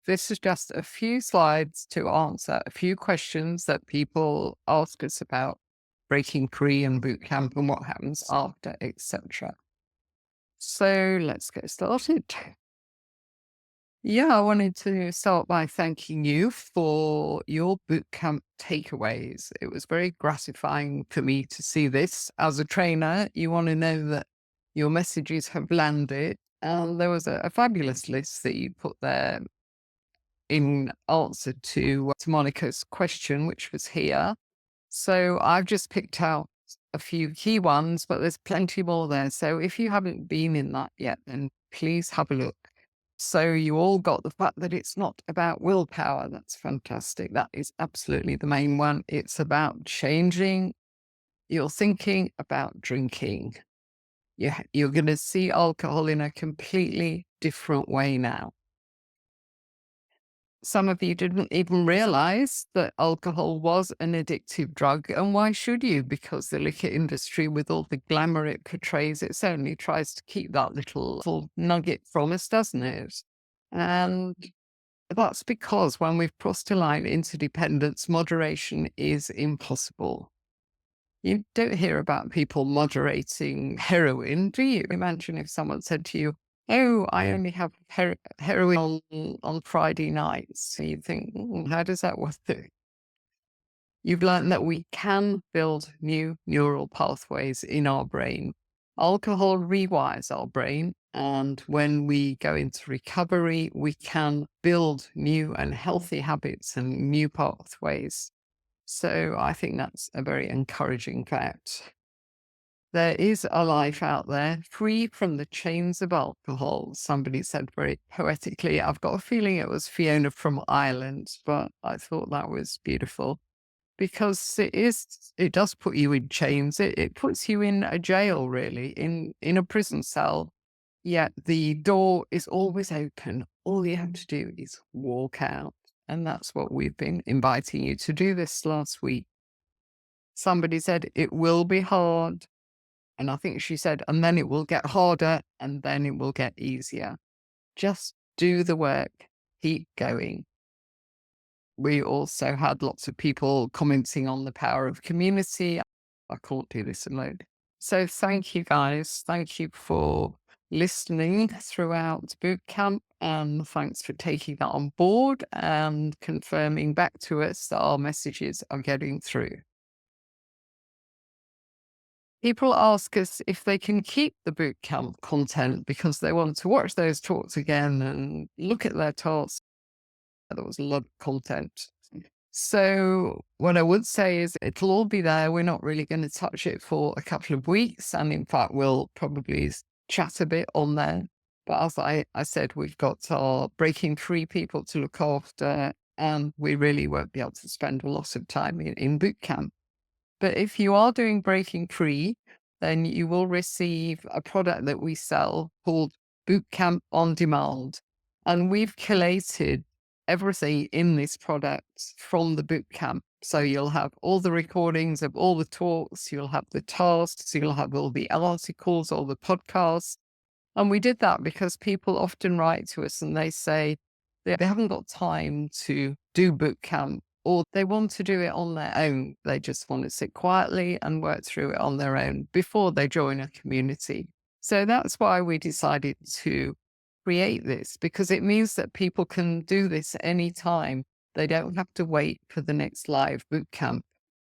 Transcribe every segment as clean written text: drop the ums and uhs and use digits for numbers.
This is just a few slides to answer a few questions that people ask us about breaking free and boot camp and what happens after, etc. So let's get started. Yeah, I wanted to start by thanking you for your bootcamp takeaways. It was very gratifying for me to see this. As a trainer, you want to know that your messages have landed. And there was a fabulous list that you put there in answer to Monica's question, which was here. So I've just picked out a few key ones, but there's plenty more there. So if you haven't been in that yet, then please have a look. So you all got the fact that it's not about willpower. That's fantastic. That is absolutely the main one. It's about changing your thinking about drinking. You're going to see alcohol in a completely different way now. Some of you didn't even realize that alcohol was an addictive drug. And why should you? Because the liquor industry, with all the glamour it portrays, it certainly tries to keep that little nugget from us, doesn't it? And that's because when we've crossed a line into dependence, moderation is impossible. You don't hear about people moderating heroin, do you? Imagine if someone said to you, "Oh, I only have heroin on Friday nights." So you think, how does that work? You've learned that we can build new neural pathways in our brain. Alcohol rewires our brain, and when we go into recovery, we can build new and healthy habits and new pathways. So I think that's a very encouraging fact. There is a life out there free from the chains of alcohol. Somebody said very poetically. I've got a feeling it was Fiona from Ireland, but I thought that was beautiful because it does put you in chains. It puts you in a jail, really, in a prison cell. Yet the door is always open. All you have to do is walk out. And that's what we've been inviting you to do this last week. Somebody said it will be hard. And I think she said, and then it will get harder and then it will get easier. Just do the work. Keep going. We also had lots of people commenting on the power of community. I can't do this alone. So thank you guys. Thank you for listening throughout boot camp, and thanks for taking that on board and confirming back to us that our messages are getting through. People ask us if they can keep the boot camp content because they want to watch those talks again and look at their talks. There was a lot of content. So what I would say is it'll all be there. We're not really going to touch it for a couple of weeks. And in fact, we'll probably chat a bit on there. But as I said, we've got our breaking free people to look after, and we really won't be able to spend a lot of time in boot camp. But if you are doing breaking free, then you will receive a product that we sell called Bootcamp on Demand. And we've collated everything in this product from the bootcamp. So you'll have all the recordings of all the talks, you'll have the tasks, you'll have all the articles, all the podcasts. And we did that because people often write to us and they say they haven't got time to do bootcamp, or they want to do it on their own. They just want to sit quietly and work through it on their own before they join a community. So that's why we decided to create this, because it means that people can do this anytime. They don't have to wait for the next live bootcamp,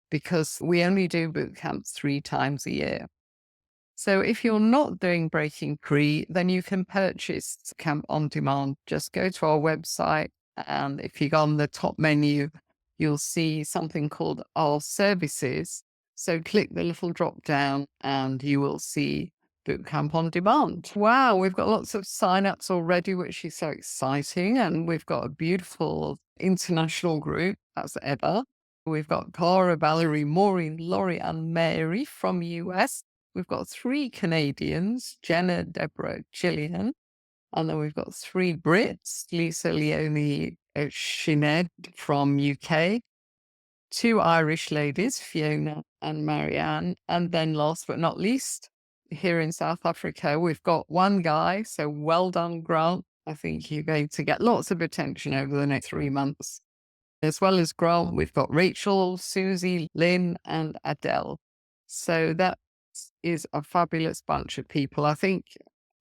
because we only do bootcamps 3 times a year. So if you're not doing breaking free, then you can purchase Camp on Demand. Just go to our website, and if you go on the top menu, you'll see something called Our Services. So click the little drop down and you will see Bootcamp on Demand. Wow, we've got lots of signups already, which is so exciting. And we've got a beautiful international group, as ever. We've got Cara, Valerie, Maureen, Laurie, and Mary from US. We've got 3 Canadians, Jenna, Deborah, Gillian. And then we've got 3 Brits, Lisa, Leonie, Sinead from UK, 2 Irish ladies, Fiona and Marianne. And then last but not least, here in South Africa, we've got 1 guy. So well done, Grant. I think you're going to get lots of attention over the next 3 months. As well as Grant, we've got Rachel, Susie, Lynn, and Adele. So that is a fabulous bunch of people. I think,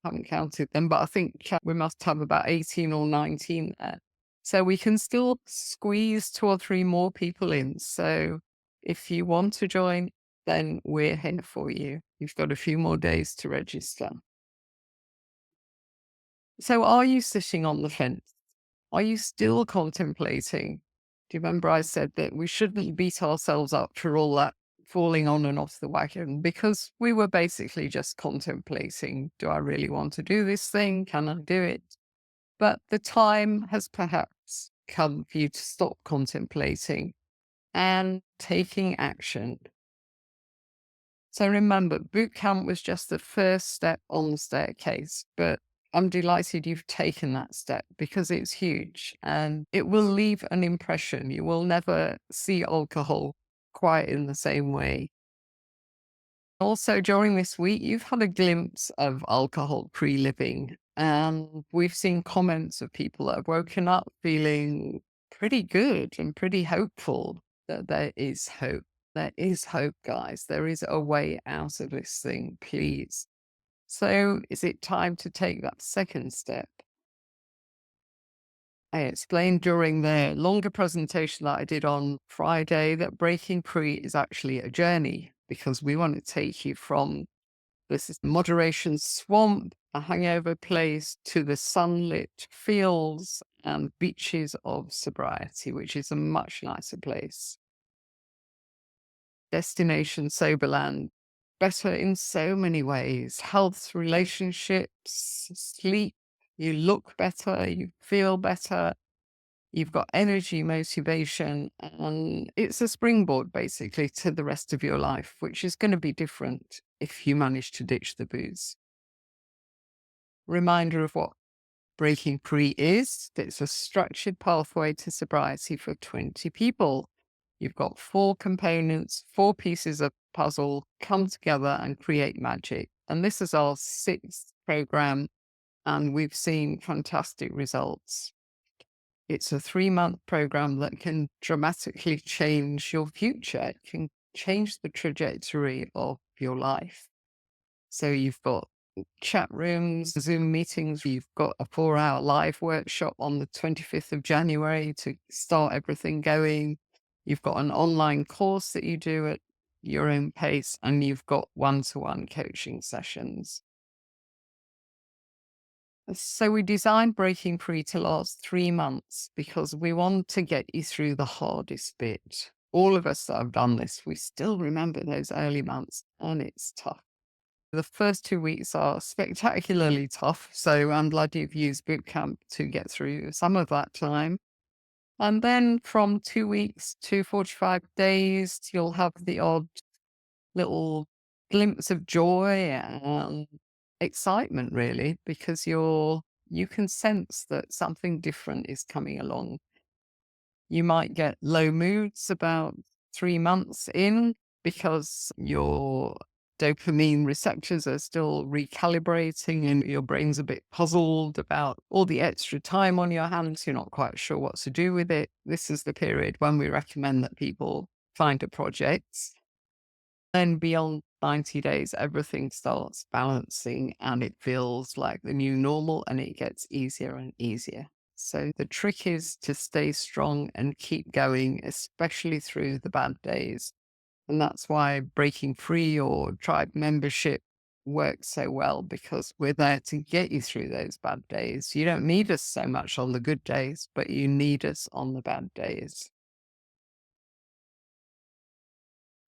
I haven't counted them, but I think we must have about 18 or 19 there. So we can still squeeze 2 or 3 more people in. So if you want to join, then we're here for you. You've got a few more days to register. So are you sitting on the fence? Are you still contemplating? Do you remember I said that we shouldn't beat ourselves up for all that falling on and off the wagon, because we were basically just contemplating, do I really want to do this thing? Can I do it? But the time has perhaps come for you to stop contemplating and taking action. So remember, boot camp was just the first step on the staircase, but I'm delighted you've taken that step because it's huge and it will leave an impression. You will never see alcohol quite in the same way. Also, during this week, you've had a glimpse of alcohol-free living, and we've seen comments of people that have woken up feeling pretty good and pretty hopeful that there is hope. There is hope, guys. There is a way out of this thing, please. So is it time to take that second step? I explained during the longer presentation that I did on Friday that breaking free is actually a journey, because we want to take you from this is moderation swamp, a hangover place, to the sunlit fields and beaches of sobriety, which is a much nicer place. Destination Soberland, better in so many ways. Health, relationships, sleep, you look better, you feel better, you've got energy, motivation, and it's a springboard basically to the rest of your life, which is going to be different if you manage to ditch the booze. Reminder of what breaking free is: it's a structured pathway to sobriety for 20 people. You've got 4 components, 4 pieces of puzzle come together and create magic. And this is our 6th program, and we've seen fantastic results. It's a 3-month program that can dramatically change your future. It can change the trajectory of your life. So you've got chat rooms, Zoom meetings. You've got a 4-hour live workshop on the 25th of January to start everything going. You've got an online course that you do at your own pace, and you've got one-to-one coaching sessions. So we designed Breaking Free to last 3 months because we want to get you through the hardest bit. All of us that have done this, we still remember those early months, and it's tough. The first 2 weeks are spectacularly tough, so I'm glad you've used bootcamp to get through some of that time. And then from 2 weeks to 45 days, you'll have the odd little glimpse of joy and excitement, really, because you can sense that something different is coming along. You might get low moods about 3 months in because your dopamine receptors are still recalibrating and your brain's a bit puzzled about all the extra time on your hands. You're not quite sure what to do with it. This is the period when we recommend that people find a project. Then beyond 90 days, everything starts balancing and it feels like the new normal, and it gets easier and easier. So the trick is to stay strong and keep going, especially through the bad days. And that's why breaking free or tribe membership works so well, because we're there to get you through those bad days. You don't need us so much on the good days, but you need us on the bad days.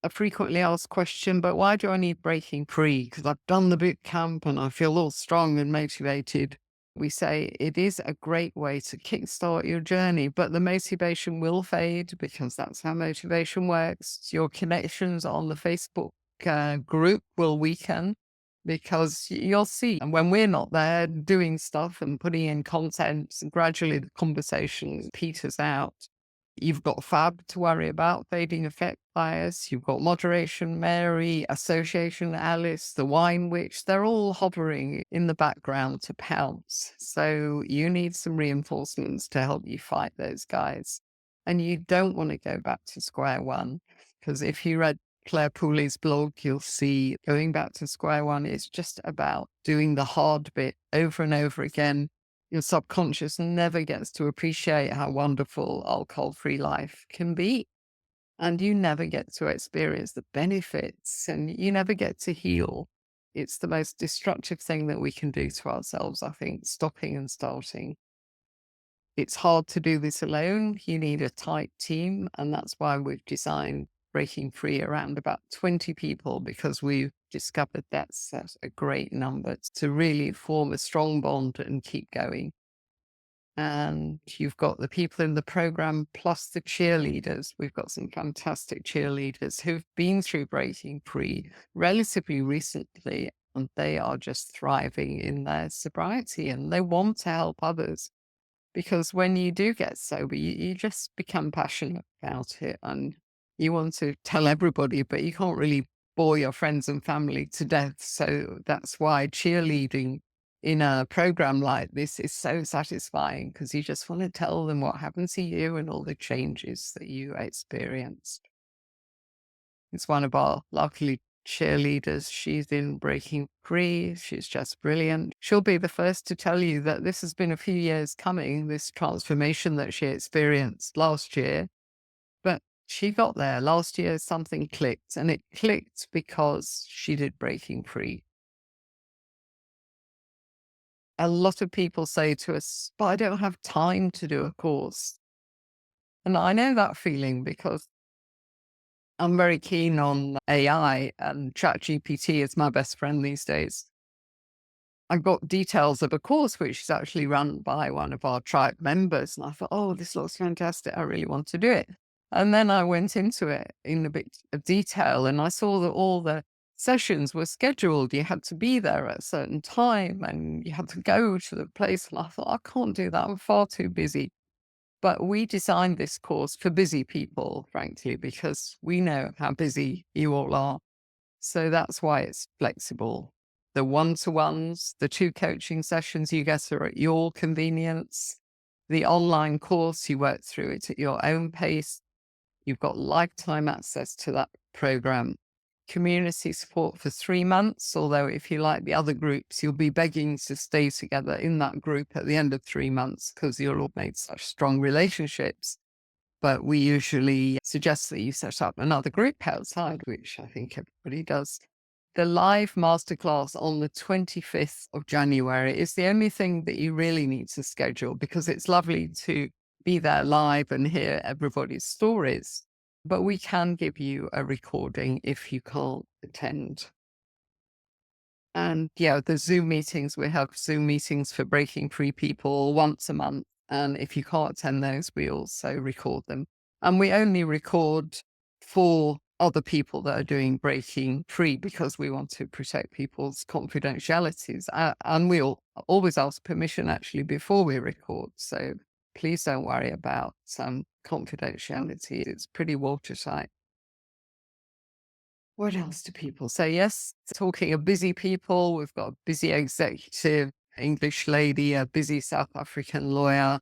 A frequently asked question, but why do I need breaking free? Because I've done the boot camp and I feel all strong and motivated. We say it is a great way to kickstart your journey, but the motivation will fade because that's how motivation works. Your connections on the Facebook group will weaken because you'll see. And when we're not there doing stuff and putting in content, gradually the conversation peters out. You've got Fab to worry about, fading effect bias. You've got moderation Mary, association Alice, the wine witch. They're all hovering in the background to pounce. So you need some reinforcements to help you fight those guys. And you don't want to go back to square one, because if you read Claire Pooley's blog, you'll see going back to square one is just about doing the hard bit over and over again. Your subconscious never gets to appreciate how wonderful alcohol-free life can be. And you never get to experience the benefits, and you never get to heal. It's the most destructive thing that we can do to ourselves, I think, stopping and starting. It's hard to do this alone. You need a tight team, and that's why we've designed Breaking Free around about 20 people, because we've discovered that's a great number to really form a strong bond and keep going. And you've got the people in the program plus the cheerleaders. We've got some fantastic cheerleaders who've been through Breaking Free relatively recently, and they are just thriving in their sobriety, and they want to help others. Because when you do get sober, you just become passionate about it, and you want to tell everybody, but you can't really bore your friends and family to death. So that's why cheerleading in a program like this is so satisfying, because you just want to tell them what happened to you and all the changes that you experienced. It's one of our lovely cheerleaders. She's in Breaking Free. She's just brilliant. She'll be the first to tell you that this has been a few years coming, this transformation that she experienced last year. But she got there. Last year, something clicked, and it clicked because she did Breaking Free. A lot of people say to us, but I don't have time to do a course. And I know that feeling, because I'm very keen on AI, and ChatGPT is my best friend these days. I've got details of a course which is actually run by one of our tribe members. And I thought, oh, this looks fantastic. I really want to do it. And then I went into it in a bit of detail, and I saw that all the sessions were scheduled. You had to be there at a certain time, and you had to go to the place. And I thought, I can't do that. I'm far too busy. But we designed this course for busy people, frankly, because we know how busy you all are. So that's why it's flexible. The one-to-ones, the 2 coaching sessions you get are at your convenience. The online course, you work through it at your own pace. You've got lifetime access to that program. Community support for 3 months, although if you like the other groups, you'll be begging to stay together in that group at the end of 3 months, because you'll all made such strong relationships. But we usually suggest that you set up another group outside, which I think everybody does. The live masterclass on the 25th of January is the only thing that you really need to schedule, because it's lovely to be there live and hear everybody's stories. But we can give you a recording if you can't attend. And yeah, the Zoom meetings, we have Zoom meetings for Breaking Free people once a month. And if you can't attend those, we also record them. And we only record for other people that are doing Breaking Free, because we want to protect people's confidentialities. And we'll always ask permission actually before we record. So please don't worry about some confidentiality. It's pretty watertight. What else do people say? Yes, talking of busy people, we've got a busy executive English lady, a busy South African lawyer,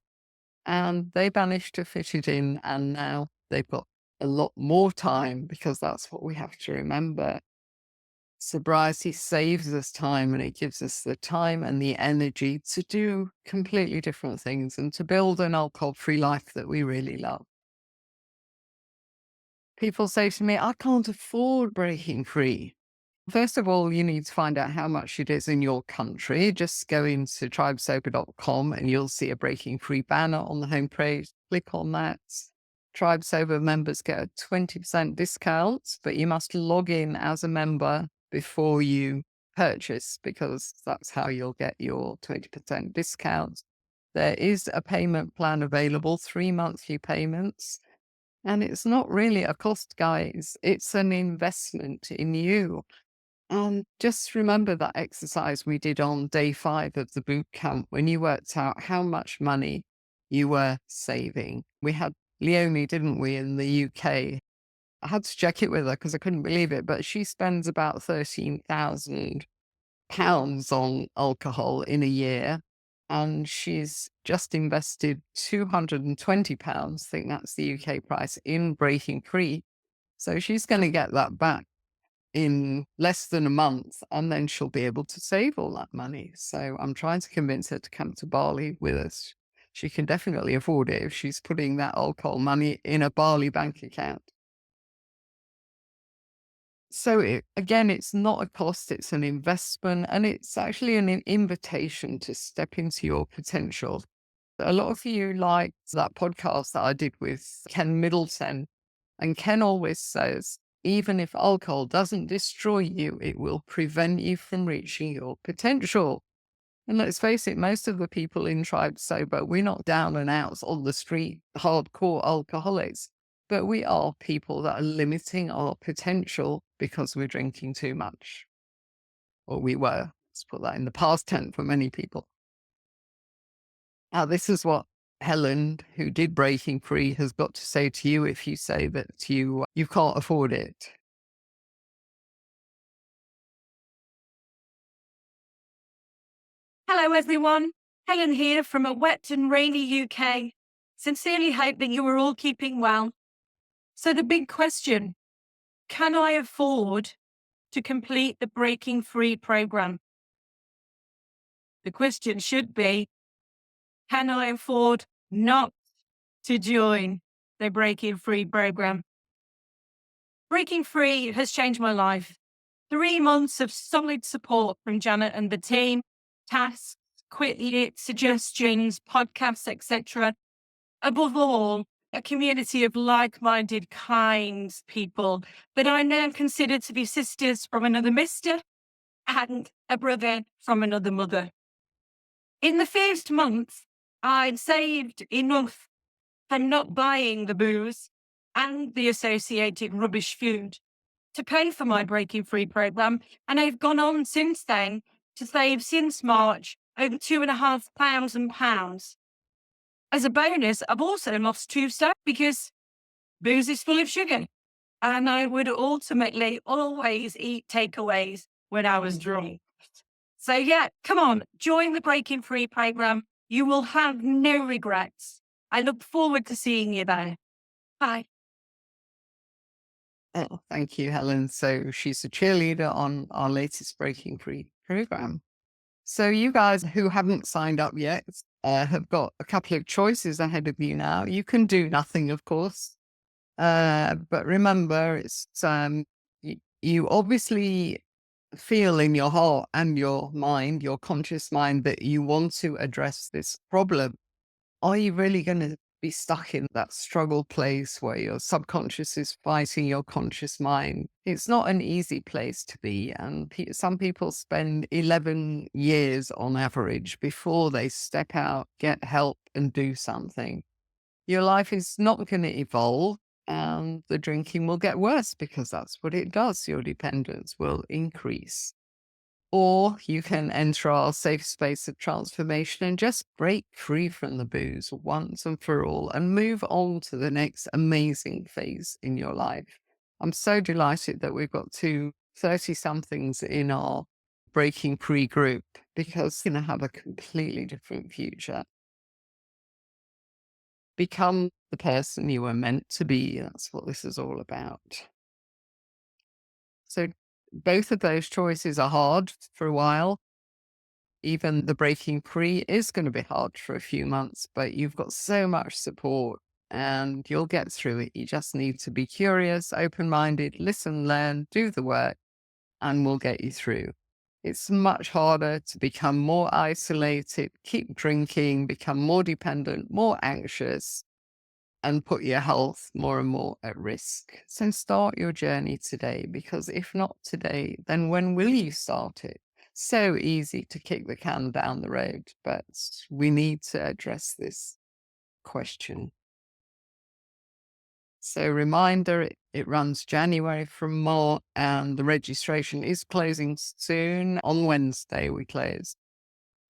and they managed to fit it in. And now they've got a lot more time, because that's what we have to remember. Sobriety saves us time, and it gives us the time and the energy to do completely different things and to build an alcohol-free life that we really love. People say to me, I can't afford Breaking Free. First of all, you need to find out how much it is in your country. Just go into 𝐃𝐨𝐧'𝐭 and you'll see a Breaking Free banner on the homepage. Click on that. Tribe Sober members get a 20% discount, but you must log in as a member before you purchase, because that's how you'll get your 20% discount. There is a payment plan available, 3 monthly payments. And it's not really a cost, guys. It's an investment in you. And just remember that exercise we did on day 5 of the boot camp, when you worked out how much money you were saving. We had Leonie, didn't we, in the UK? I had to check it with her because I couldn't believe it, but she spends about £13,000 on alcohol in a year, and she's just invested £220, I think that's the UK price, in breaking free. So she's going to get that back in less than a month, and then she'll be able to save all that money. So I'm trying to convince her to come to Bali with us. She can definitely afford it if she's putting that alcohol money in a Bali bank account. So again, it's not a cost, it's an investment, and it's actually an invitation to step into your potential. A lot of you liked that podcast that I did with Ken Middleton, and Ken always says, even if alcohol doesn't destroy you, it will prevent you from reaching your potential. And let's face it, most of the people in Tribe Sober, we're not down and outs on the street, hardcore alcoholics, but we are people that are limiting our potential because we're drinking too much. Or we were. Let's put that in the past tense for many people. Now, this is what Helen, who did Breaking Free, has got to say to you if you say that you can't afford it. Hello, everyone. Helen here from a wet and rainy UK. Sincerely hope that you are all keeping well. So the big question, can I afford to complete the Breaking Free program? The question should be, can I afford not to join the Breaking Free program? Breaking Free has changed my life. 3 months of solid support from Janet and the team, tasks, quick hit suggestions, podcasts, etc. Above all, a community of like-minded, kind people that I now consider to be sisters from another mister and a brother from another mother. In the first month, I'd saved enough from not buying the booze and the associated rubbish food to pay for my Breaking Free program, and I've gone on since then to save since March over £2,500. As a bonus, I've also lost 2 stone because booze is full of sugar, and I would ultimately always eat takeaways when I was drunk. So yeah, come on, join the Breaking Free program. You will have no regrets. I look forward to seeing you there. Bye. Oh, thank you, Helen. So she's a cheerleader on our latest Breaking Free program. So you guys who haven't signed up yet have got a couple of choices ahead of you now. You can do nothing, of course. But remember, it's you obviously feel in your heart and your mind, your conscious mind, that you want to address this problem. Are you really going to be stuck in that struggle place where your subconscious is fighting your conscious mind? It's not an easy place to be. And some people spend 11 years on average before they step out, get help, and do something. Your life is not going to evolve, and the drinking will get worse because that's what it does. Your dependence will increase. Or you can enter our safe space of transformation and just break free from the booze once and for all and move on to the next amazing phase in your life. I'm so delighted that we've got 30-somethings in our Breaking Free group because you're going to have a completely different future. Become the person you were meant to be. That's what this is all about. So both of those choices are hard for a while. Even the Breaking Free is going to be hard for a few months, but you've got so much support and you'll get through it. You just need to be curious, open-minded, listen, learn, do the work, and we'll get you through. It's much harder to become more isolated, keep drinking, become more dependent, more anxious, and put your health more and more at risk. So start your journey today, because if not today, then when will you start it? So easy to kick the can down the road, but we need to address this question. So reminder, it runs January from more, and the registration is closing soon. On Wednesday we close.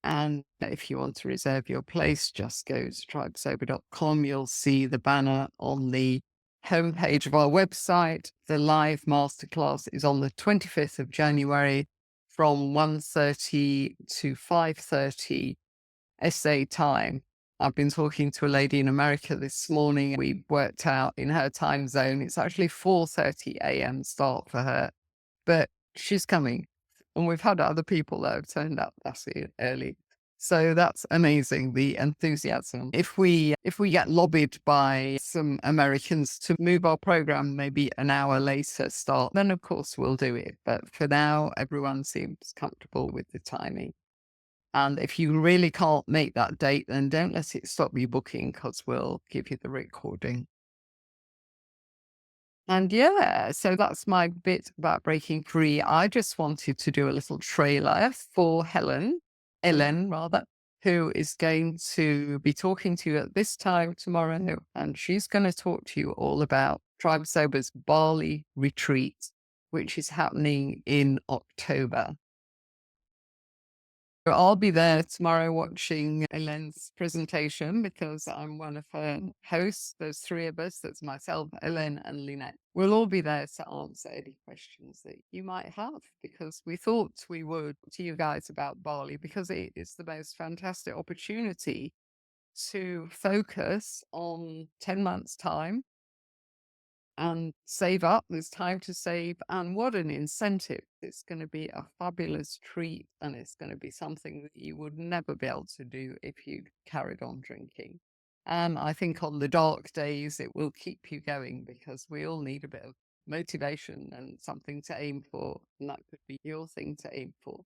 And if you want to reserve your place, just go to 𝐿𝐵𝐵.com. You'll see the banner on the homepage of our website. The live masterclass is on the 25th of January from 1:30 to 5:30 SA time. I've been talking to a lady in America this morning. We worked out in her time zone, it's actually 4:30 a.m. start for her, but she's coming. And we've had other people that have turned up that's early. So that's amazing, the enthusiasm. If we get lobbied by some Americans to move our program maybe an hour later start, then of course we'll do it. But for now, everyone seems comfortable with the timing. And if you really can't make that date, then don't let it stop you booking, because we'll give you the recording. And yeah, so that's my bit about breaking free. I just wanted to do a little trailer for Ellen rather, who is going to be talking to you at this time tomorrow. And she's going to talk to you all about Tribe Sober's Bali retreat, which is happening in October. I'll be there tomorrow watching Ellen's presentation because I'm one of her hosts. There's three of us. That's myself, Ellen, and Lynette. We'll all be there to answer any questions that you might have, because we thought we would to you guys about Bali, because it is the most fantastic opportunity to focus on 10 months' time and save up. There's time to save. And what an incentive. It's going to be a fabulous treat, and it's going to be something that you would never be able to do if you carried on drinking. And I think on the dark days, it will keep you going, because we all need a bit of motivation and something to aim for. And that could be your thing to aim for.